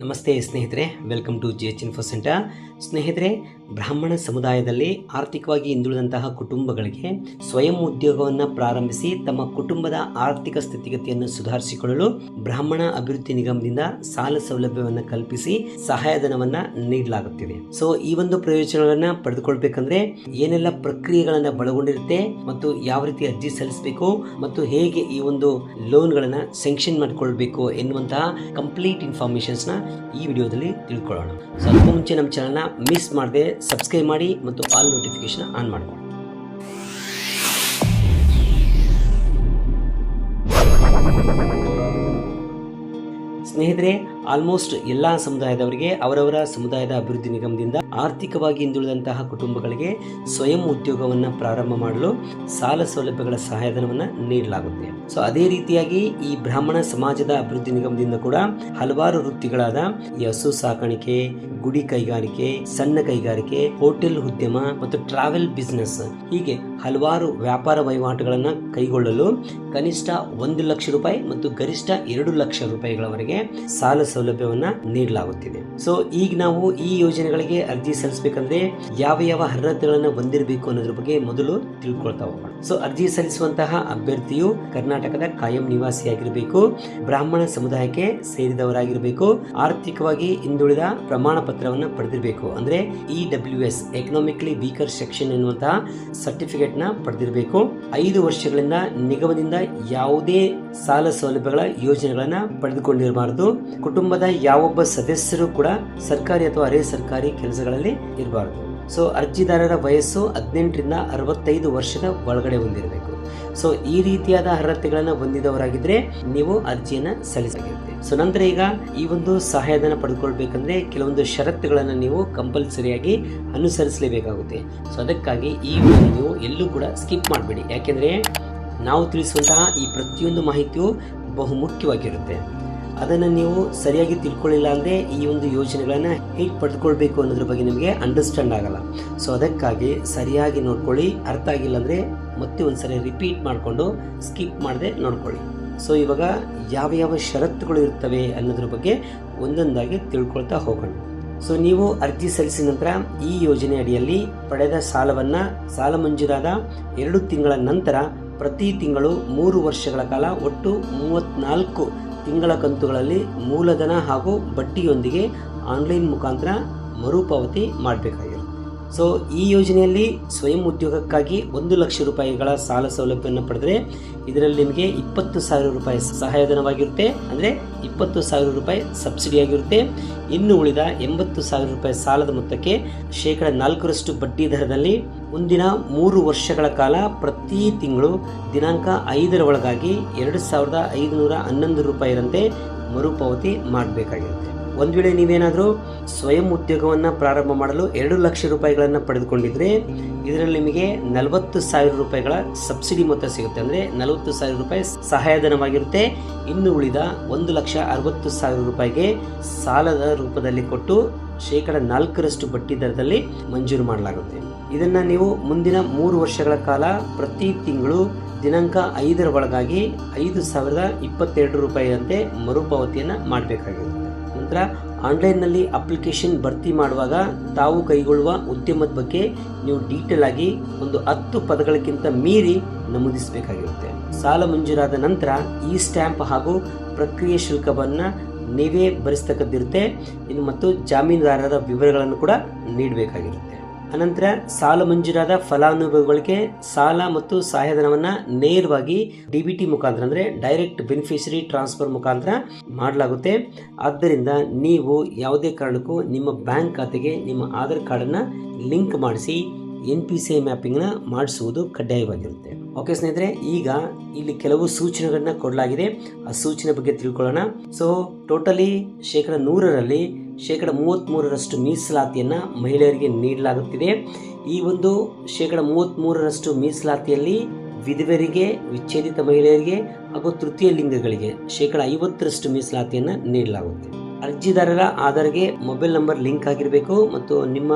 ನಮಸ್ತೆ ಸ್ನೇಹಿತರೆ, welcome to GH info centre. ಸ್ನೇಹಿತರೆ, ಬ್ರಾಹ್ಮಣ ಸಮುದಾಯದಲ್ಲಿ ಆರ್ಥಿಕವಾಗಿ ಹಿಂದುಳಿದಂತಹ ಕುಟುಂಬಗಳಿಗೆ ಸ್ವಯಂ ಉದ್ಯೋಗವನ್ನು ಪ್ರಾರಂಭಿಸಿ ತಮ್ಮ ಕುಟುಂಬದ ಆರ್ಥಿಕ ಸ್ಥಿತಿಗತಿಯನ್ನು ಸುಧಾರಿಸಿಕೊಳ್ಳಲು ಬ್ರಾಹ್ಮಣ ಅಭಿವೃದ್ಧಿ ನಿಗಮದಿಂದ ಸಾಲ ಸೌಲಭ್ಯವನ್ನು ಕಲ್ಪಿಸಿ ಸಹಾಯಧನವನ್ನು ನೀಡಲಾಗುತ್ತಿದೆ. ಈ ಒಂದು ಪ್ರಯೋಜನಗಳನ್ನ ಪಡೆದುಕೊಳ್ಬೇಕಂದ್ರೆ ಏನೆಲ್ಲ ಪ್ರಕ್ರಿಯೆಗಳನ್ನ ಒಳಗೊಂಡಿರುತ್ತೆ ಮತ್ತು ಯಾವ ರೀತಿ ಅರ್ಜಿ ಸಲ್ಲಿಸಬೇಕು ಮತ್ತು ಹೇಗೆ ಈ ಒಂದು ಲೋನ್ಗಳನ್ನ ಸ್ಯಾಂಕ್ಷನ್ ಮಾಡಿಕೊಳ್ಬೇಕು ಎನ್ನುವಂತಹ ಕಂಪ್ಲೀಟ್ ಇನ್ಫಾರ್ಮೇಶನ್ಸ್ ನ ಈ ವಿಡಿಯೋದಲ್ಲಿ ತಿಳ್ಕೊಳ್ಳೋಣ. ಸ್ವಲ್ಪ ಮುಂಚೆ ನಮ್ಮ ಚಾನಲ್ನ ಮಿಸ್ ಮಾಡದೆ ಸಬ್ಸ್ಕ್ರೈಬ್ ಮಾಡಿ ಮತ್ತು ಆಲ್ ನೋಟಿಫಿಕೇಶನ್ ಆನ್ ಮಾಡ್ಕೊಳ್ಳಿ. ಸ್ನೇಹಿತರೆ, ಆಲ್ಮೋಸ್ಟ್ ಎಲ್ಲಾ ಸಮುದಾಯದವರಿಗೆ ಅವರವರ ಸಮುದಾಯದ ಅಭಿವೃದ್ಧಿ ನಿಗಮದಿಂದ ಆರ್ಥಿಕವಾಗಿ ಹಿಂದುಳಿದಂತಹ ಕುಟುಂಬಗಳಿಗೆ ಸ್ವಯಂ ಉದ್ಯೋಗವನ್ನು ಪ್ರಾರಂಭ ಮಾಡಲು ಸಾಲ ಸೌಲಭ್ಯಗಳ ಸಹಾಯಧನವನ್ನು ನೀಡಲಾಗುತ್ತೆ. ಅದೇ ರೀತಿಯಾಗಿ ಈ ಬ್ರಾಹ್ಮಣ ಸಮಾಜದ ಅಭಿವೃದ್ಧಿ ನಿಗಮದಿಂದ ಕೂಡ ಹಲವಾರು ವೃತ್ತಿಗಳಾದ ಈ ಹಸು ಸಾಕಾಣಿಕೆ, ಗುಡಿ ಕೈಗಾರಿಕೆ, ಸಣ್ಣ ಕೈಗಾರಿಕೆ, ಹೋಟೆಲ್ ಉದ್ಯಮ ಮತ್ತು ಟ್ರಾವೆಲ್ ಬಿಸಿನೆಸ್ ಹೀಗೆ ಹಲವಾರು ವ್ಯಾಪಾರ ವಹಿವಾಟುಗಳನ್ನು ಕೈಗೊಳ್ಳಲು ಕನಿಷ್ಠ 1 ಲಕ್ಷ ರೂಪಾಯಿ ಮತ್ತು ಗರಿಷ್ಠ 2 ಲಕ್ಷ ರೂಪಾಯಿಗಳವರೆಗೆ ಸಾಲ ಸೌಲಭ್ಯವನ್ನ ನೀಡಲಾಗುತ್ತಿದೆ. ಈಗ ನಾವು ಈ ಯೋಜನೆಗಳಿಗೆ ಅರ್ಜಿ ಸಲ್ಲಿಸಬೇಕಂದ್ರೆ ಯಾವ ಅರ್ಹತೆಗಳನ್ನ ಹೊಂದಿರಬೇಕು ಅನ್ನೋದ್ರ ಬಗ್ಗೆ ಮೊದಲು ತಿಳ್ಕೊಳ್ತಾ ಹೋಗೋಣ. ಅರ್ಜಿ ಸಲ್ಲಿಸುವಂತಹ ಅಭ್ಯರ್ಥಿಯು ಕರ್ನಾಟಕದ ಕಾಯಂ ನಿವಾಸಿಯಾಗಿರಬೇಕು, ಬ್ರಾಹ್ಮಣ ಸಮುದಾಯಕ್ಕೆ ಸೇರಿದವರಾಗಿರಬೇಕು, ಆರ್ಥಿಕವಾಗಿ ಹಿಂದುಳಿದ ಪ್ರಮಾಣ ಪತ್ರವನ್ನ ಪಡೆದಿರಬೇಕು, ಅಂದ್ರೆ EWS ಎಕನಾಮಿಕಲಿ ವೀಕರ್ ಸೆಕ್ಷನ್ ಎನ್ನುವಂತಹ ಸರ್ಟಿಫಿಕೇಟ್ ನ ಪಡೆದಿರಬೇಕು. 5 ವರ್ಷಗಳಿಂದ ನಿಗಮದಿಂದ ಯಾವುದೇ ಸಾಲ ಸೌಲಭ್ಯಗಳ ಯೋಜನೆಗಳನ್ನ ಪಡೆದುಕೊಂಡಿರಬಾರದು. ಕುಟುಂಬದ ಯಾವೊಬ್ಬ ಸದಸ್ಯರು ಕೂಡ ಸರ್ಕಾರಿ ಅಥವಾ ಅರೆ ಸರ್ಕಾರಿ ಕೆಲಸಗಳಲ್ಲಿ ಇರಬಾರದು. ಅರ್ಜಿದಾರರ ವಯಸ್ಸು 18 ರಿಂದ 65 ವರ್ಷದ ಒಳಗಡೆ ಹೊಂದಿರಬೇಕು. ಈ ರೀತಿಯಾದ ಅರ್ಹತೆಗಳನ್ನ ಹೊಂದಿದವರಾಗಿದ್ರೆ ನೀವು ಅರ್ಜಿಯನ್ನ ಸಲ್ಲಿಸಬೇಕಾಗುತ್ತೆ. ನಂತರ ಈಗ ಈ ಒಂದು ಸಹಾಯಧನ ಪಡೆದುಕೊಳ್ಬೇಕಂದ್ರೆ ಕೆಲವೊಂದು ಷರತ್ತುಗಳನ್ನ ನೀವು ಕಂಪಲ್ಸರಿಯಾಗಿ ಅನುಸರಿಸಲೇಬೇಕಾಗುತ್ತೆ. ಅದಕ್ಕಾಗಿ ಈ ನೀವು ಎಲ್ಲೂ ಕೂಡ ಸ್ಕಿಪ್ ಮಾಡಬೇಡಿ, ಯಾಕೆಂದ್ರೆ ನಾವು ತಿಳಿಸುವಂತಹ ಈ ಪ್ರತಿಯೊಂದು ಮಾಹಿತಿಯು ಬಹು ಮುಖ್ಯವಾಗಿರುತ್ತೆ. ಅದನ್ನು ನೀವು ಸರಿಯಾಗಿ ತಿಳ್ಕೊಳ್ಳಿಲ್ಲ ಅಂದರೆ ಈ ಒಂದು ಯೋಜನೆಗಳನ್ನು ಹೇಗೆ ಪಡೆದುಕೊಳ್ಬೇಕು ಅನ್ನೋದ್ರ ಬಗ್ಗೆ ನಿಮಗೆ ಅಂಡರ್ಸ್ಟ್ಯಾಂಡ್ ಆಗಲ್ಲ. ಅದಕ್ಕಾಗಿ ಸರಿಯಾಗಿ ನೋಡ್ಕೊಳ್ಳಿ. ಅರ್ಥ ಆಗಿಲ್ಲ ಅಂದರೆ ಮತ್ತೆ ಒಂದ್ಸರಿ ರಿಪೀಟ್ ಮಾಡಿಕೊಂಡು ಸ್ಕಿಪ್ ಮಾಡದೆ ನೋಡ್ಕೊಳ್ಳಿ. ಇವಾಗ ಯಾವ ಷರತ್ತುಗಳು ಇರ್ತವೆ ಅನ್ನೋದ್ರ ಬಗ್ಗೆ ಒಂದೊಂದಾಗಿ ತಿಳ್ಕೊಳ್ತಾ ಹೋಗೋಣ. ನೀವು ಅರ್ಜಿ ಸಲ್ಲಿಸಿದ ನಂತರ ಈ ಯೋಜನೆ ಅಡಿಯಲ್ಲಿ ಪಡೆದ ಸಾಲ ಮಂಜೂರಾದ 2 ತಿಂಗಳ ನಂತರ ಪ್ರತಿ ತಿಂಗಳು 3 ವರ್ಷಗಳ ಕಾಲ ಒಟ್ಟು 34 ತಿಂಗಳ ಕಂತುಗಳಲ್ಲಿ ಮೂಲಧನ ಹಾಗೂ ಬಡ್ಡಿಯೊಂದಿಗೆ ಆನ್ಲೈನ್ ಮುಖಾಂತರ ಮರುಪಾವತಿ ಮಾಡಬೇಕಾಗಿರುತ್ತೆ. ಈ ಯೋಜನೆಯಲ್ಲಿ ಸ್ವಯಂ ಉದ್ಯೋಗಕ್ಕಾಗಿ 1 ಲಕ್ಷ ರೂಪಾಯಿಗಳ ಸಾಲ ಸೌಲಭ್ಯವನ್ನು ಪಡೆದರೆ ಇದರಲ್ಲಿ ನಿಮಗೆ 20,000 ರೂಪಾಯಿ ಸಹಾಯಧನವಾಗಿರುತ್ತೆ, ಅಂದರೆ 20,000 ರೂಪಾಯಿ ಸಬ್ಸಿಡಿ ಆಗಿರುತ್ತೆ. ಇನ್ನು ಉಳಿದ 80,000 ರೂಪಾಯಿ ಸಾಲದ ಮೊತ್ತಕ್ಕೆ 4% ಬಡ್ಡಿ ದರದಲ್ಲಿ ಮುಂದಿನ 3 ವರ್ಷಗಳ ಕಾಲ ಪ್ರತಿ ತಿಂಗಳು ದಿನಾಂಕ 5ರ ಒಳಗಾಗಿ 2,511 ರೂಪಾಯಿರಂತೆ ಮರುಪಾವತಿ ಮಾಡಬೇಕಾಗಿರುತ್ತೆ. ಒಂದು ವೇಳೆ ನೀವೇನಾದರೂ ಸ್ವಯಂ ಉದ್ಯೋಗವನ್ನು ಪ್ರಾರಂಭ ಮಾಡಲು 2 ಲಕ್ಷ ರೂಪಾಯಿಗಳನ್ನು ಪಡೆದುಕೊಂಡಿದ್ರೆ ಇದರಲ್ಲಿ ನಿಮಗೆ 40,000 ರೂಪಾಯಿಗಳ ಸಬ್ಸಿಡಿ ಮೊತ್ತ ಸಿಗುತ್ತೆ, ಅಂದರೆ 40,000 ರೂಪಾಯಿ ಸಹಾಯಧನವಾಗಿರುತ್ತೆ. ಇನ್ನು ಉಳಿದ 1,60,000 ರೂಪಾಯಿಗೆ ಸಾಲದ ರೂಪದಲ್ಲಿ ಕೊಟ್ಟು 4% ಬಡ್ಡಿ ದರದಲ್ಲಿ ಮಂಜೂರು ಮಾಡಲಾಗುತ್ತೆ. ಇದನ್ನು ನೀವು ಮುಂದಿನ 3 ವರ್ಷಗಳ ಕಾಲ ಪ್ರತಿ ತಿಂಗಳು ದಿನಾಂಕ 5ರ ಒಳಗಾಗಿ 5,022 ರೂಪಾಯಿಯಂತೆ ಮರುಪಾವತಿಯನ್ನು ಮಾಡಬೇಕಾಗಿರುತ್ತೆ. ನಂತರ ಆನ್ಲೈನ್ನಲ್ಲಿ ಅಪ್ಲಿಕೇಶನ್ ಭರ್ತಿ ಮಾಡುವಾಗ ತಾವು ಕೈಗೊಳ್ಳುವ ಉದ್ಯಮದ ಬಗ್ಗೆ ನೀವು ಡೀಟೇಲ್ ಆಗಿ ಒಂದು 10 ಪದಗಳಕ್ಕಿಂತ ಮೀರಿ ನಮೂದಿಸಬೇಕಾಗಿರುತ್ತೆ. ಸಾಲ ಮಂಜೂರಾದ ನಂತರ ಈ ಸ್ಟ್ಯಾಂಪ್ ಹಾಗೂ ಪ್ರಕ್ರಿಯೆ ಶುಲ್ಕವನ್ನು ನೀವೇ ಭರಿಸತಕ್ಕದ್ದಿರುತ್ತೆ. ಇನ್ನು ಮತ್ತು ಜಾಮೀನುದಾರರ ವಿವರಗಳನ್ನು ಕೂಡ ನೀಡಬೇಕಾಗಿರುತ್ತೆ. ಅನಂತರ ಸಾಲ ಮಂಜೂರಾದ ಫಲಾನುಭವಿಗಳಿಗೆ ಸಾಲ ಮತ್ತು ಸಹಾಯಧನವನ್ನು ನೇರವಾಗಿ DBT ಮುಖಾಂತರ, ಅಂದರೆ ಡೈರೆಕ್ಟ್ ಬೆನಿಫಿಷರಿ ಟ್ರಾನ್ಸ್ಫರ್ ಮುಖಾಂತರ ಮಾಡಲಾಗುತ್ತೆ. ಆದ್ದರಿಂದ ನೀವು ಯಾವುದೇ ಕಾರಣಕ್ಕೂ ನಿಮ್ಮ ಬ್ಯಾಂಕ್ ಖಾತೆಗೆ ನಿಮ್ಮ ಆಧಾರ್ ಕಾರ್ಡನ್ನು ಲಿಂಕ್ ಮಾಡಿಸಿ NPCI ಮ್ಯಾಪಿಂಗ್ನ ಮಾಡಿಸುವುದು ಕಡ್ಡಾಯವಾಗಿರುತ್ತೆ. ಓಕೆ ಸ್ನೇಹಿತರೆ, ಈಗ ಇಲ್ಲಿ ಕೆಲವು ಸೂಚನೆಗಳನ್ನ ಕೊಡಲಾಗಿದೆ. ಆ ಸೂಚನೆ ಬಗ್ಗೆ ತಿಳ್ಕೊಳ್ಳೋಣ. ಟೋಟಲಿ 100ರಲ್ಲಿ 33% ಮೀಸಲಾತಿಯನ್ನು ಮಹಿಳೆಯರಿಗೆ ನೀಡಲಾಗುತ್ತಿದೆ. ಈ ಒಂದು 33% ಮೀಸಲಾತಿಯಲ್ಲಿ ವಿಧವೆಯರಿಗೆ, ವಿಚ್ಛೇದಿತ ಮಹಿಳೆಯರಿಗೆ ಹಾಗೂ ತೃತೀಯ ಲಿಂಗಗಳಿಗೆ 50% ಮೀಸಲಾತಿಯನ್ನು ನೀಡಲಾಗುತ್ತೆ. ಅರ್ಜಿದಾರರ ಆಧಾರ್ಗೆ ಮೊಬೈಲ್ ನಂಬರ್ ಲಿಂಕ್ ಆಗಿರಬೇಕು ಮತ್ತು ನಿಮ್ಮ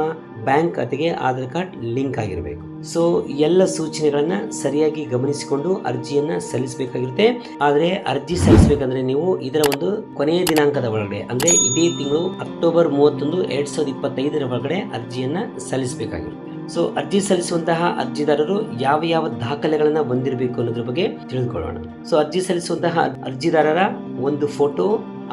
ಬ್ಯಾಂಕ್ ಖಾತೆಗೆ ಆಧಾರ್ ಕಾರ್ಡ್ ಲಿಂಕ್ ಆಗಿರಬೇಕು. ಸೊ ಎಲ್ಲ ಸೂಚನೆಗಳನ್ನ ಸರಿಯಾಗಿ ಗಮನಿಸಿಕೊಂಡು ಅರ್ಜಿಯನ್ನ ಸಲ್ಲಿಸಬೇಕಾಗಿರುತ್ತೆ. ಆದರೆ ಅರ್ಜಿ ಸಲ್ಲಿಸಬೇಕಂದ್ರೆ ನೀವು ಇದರ ಒಂದು ಕೊನೆಯ ದಿನಾಂಕದ ಒಳಗಡೆ ಅಂದ್ರೆ ಇದೇ ತಿಂಗಳು ಅಕ್ಟೋಬರ್ 31, 2025 ಒಳಗಡೆ ಅರ್ಜಿಯನ್ನ ಸಲ್ಲಿಸಬೇಕಾಗಿರುತ್ತೆ. ಸೊ ಅರ್ಜಿ ಸಲ್ಲಿಸುವಂತಹ ಅರ್ಜಿದಾರರು ಯಾವ ದಾಖಲೆಗಳನ್ನ ಹೊಂದಿರಬೇಕು ಅನ್ನೋದ್ರ ಬಗ್ಗೆ ತಿಳಿದುಕೊಳ್ಳೋಣ. ಸೊ ಅರ್ಜಿ ಸಲ್ಲಿಸುವಂತಹ ಅರ್ಜಿದಾರರ ಒಂದು photo,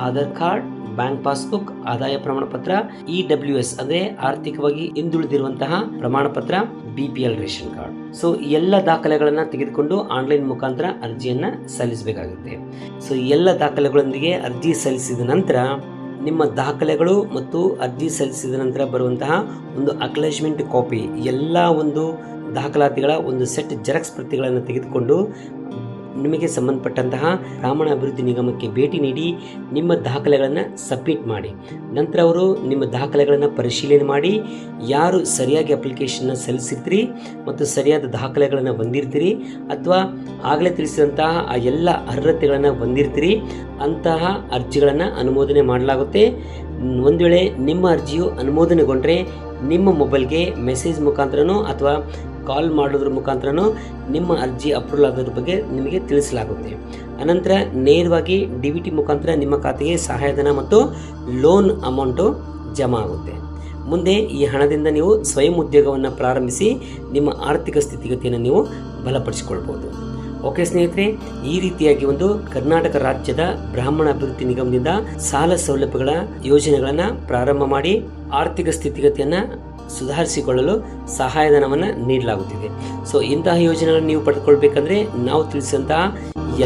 Aadhaar card, bank passbook, ಆದಾಯ ಪ್ರಮಾಣ ಪತ್ರ, EWS ಅಂದ್ರೆ ಆರ್ಥಿಕವಾಗಿ ಹಿಂದುಳಿದಿರುವಂತಹ ಪ್ರಮಾಣ ಪತ್ರ, BPL ರೇಷನ್ ಕಾರ್ಡ್. ಸೊ ಎಲ್ಲ ದಾಖಲೆಗಳನ್ನ ತೆಗೆದುಕೊಂಡು ಆನ್ಲೈನ್ ಮುಖಾಂತರ ಅರ್ಜಿಯನ್ನ ಸಲ್ಲಿಸಬೇಕಾಗುತ್ತೆ. ಸೊ ಎಲ್ಲ ದಾಖಲೆಗಳೊಂದಿಗೆ ಅರ್ಜಿ ಸಲ್ಲಿಸಿದ ನಂತರ ನಿಮ್ಮ ದಾಖಲೆಗಳು ಮತ್ತು ಅರ್ಜಿ ಸಲ್ಲಿಸಿದ ನಂತರ ಬರುವಂತಹ ಒಂದು ಅಕ್ನಾಲೆಜ್ಮೆಂಟ್ ಕಾಪಿ, ಎಲ್ಲ ಒಂದು ದಾಖಲಾತಿಗಳ ಒಂದು ಸೆಟ್ ಜೆರಾಕ್ಸ್ ಪ್ರತಿಗಳನ್ನು ತೆಗೆದುಕೊಂಡು ನಿಮಗೆ ಸಂಬಂಧಪಟ್ಟಂತಹ ಬ್ರಾಹ್ಮಣ ಅಭಿವೃದ್ಧಿ ನಿಗಮಕ್ಕೆ ಭೇಟಿ ನೀಡಿ ನಿಮ್ಮ ದಾಖಲೆಗಳನ್ನು ಸಬ್ಮಿಟ್ ಮಾಡಿ. ನಂತರ ಅವರು ನಿಮ್ಮ ದಾಖಲೆಗಳನ್ನು ಪರಿಶೀಲನೆ ಮಾಡಿ ಯಾರು ಸರಿಯಾಗಿ ಅಪ್ಲಿಕೇಶನ್ನ ಸಲ್ಲಿಸಿರ್ತೀರಿ ಮತ್ತು ಸರಿಯಾದ ದಾಖಲೆಗಳನ್ನು ಹೊಂದಿರ್ತೀರಿ ಅಥವಾ ಆಗಲೇ ತಿಳಿಸಿದಂತಹ ಆ ಎಲ್ಲ ಅರ್ಹತೆಗಳನ್ನು ಹೊಂದಿರ್ತೀರಿ ಅಂತಹ ಅರ್ಜಿಗಳನ್ನು ಅನುಮೋದನೆ ಮಾಡಲಾಗುತ್ತೆ. ಒಂದು ವೇಳೆ ನಿಮ್ಮ ಅರ್ಜಿಯು ಅನುಮೋದನೆಗೊಂಡ್ರೆ ನಿಮ್ಮ ಮೊಬೈಲ್ಗೆ ಮೆಸೇಜ್ ಮುಖಾಂತರನೋ ಅಥವಾ ಕಾಲ್ ಮಾಡೋದ್ರ ಮುಖಾಂತರನೋ ನಿಮ್ಮ ಅರ್ಜಿ ಅಪ್ರೂವಲ್ ಆಗೋದ್ರ ಬಗ್ಗೆ ನಿಮಗೆ ತಿಳಿಸಲಾಗುತ್ತೆ. ಅನಂತರ ನೇರವಾಗಿ DBT ಮುಖಾಂತರ ನಿಮ್ಮ ಖಾತೆಗೆ ಸಹಾಯಧನ ಮತ್ತು ಲೋನ್ ಅಮೌಂಟು ಜಮಾ ಆಗುತ್ತೆ. ಮುಂದೆ ಈ ಹಣದಿಂದ ನೀವು ಸ್ವಯಂ ಉದ್ಯೋಗವನ್ನು ಪ್ರಾರಂಭಿಸಿ ನಿಮ್ಮ ಆರ್ಥಿಕ ಸ್ಥಿತಿಗತಿಯನ್ನು ನೀವು ಬಲಪಡಿಸಿಕೊಳ್ಬೋದು. ಓಕೆ ಸ್ನೇಹಿತರೆ, ಈ ರೀತಿಯಾಗಿ ಒಂದು ಕರ್ನಾಟಕ ರಾಜ್ಯದ ಬ್ರಾಹ್ಮಣ ಅಭಿವೃದ್ಧಿ ನಿಗಮದಿಂದ ಸಾಲ ಸೌಲಭ್ಯಗಳ ಯೋಜನೆಗಳನ್ನು ಪ್ರಾರಂಭ ಮಾಡಿ ಆರ್ಥಿಕ ಸ್ಥಿತಿಗತಿಯನ್ನು ಸುಧಾರಿಸಿಕೊಳ್ಳಲು ಸಹಾಯಧನವನ್ನು ನೀಡಲಾಗುತ್ತಿದೆ. ಸೊ ಇಂತಹ ಯೋಜನೆಗಳನ್ನು ನೀವು ಪಡೆದುಕೊಳ್ಬೇಕಂದ್ರೆ ನಾವು ತಿಳಿಸಿದಂತಹ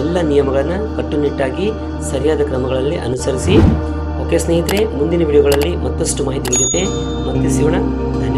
ಎಲ್ಲ ನಿಯಮಗಳನ್ನು ಕಟ್ಟುನಿಟ್ಟಾಗಿ ಸರಿಯಾದ ಕ್ರಮಗಳಲ್ಲಿ ಅನುಸರಿಸಿ. ಓಕೆ ಸ್ನೇಹಿತರೆ, ಮುಂದಿನ ವಿಡಿಯೋಗಳಲ್ಲಿ ಮತ್ತಷ್ಟು ಮಾಹಿತಿ ಜೊತೆ ಮತ್ತೆ ಸಿಗೋಣ. ಧನ್ಯವಾದ.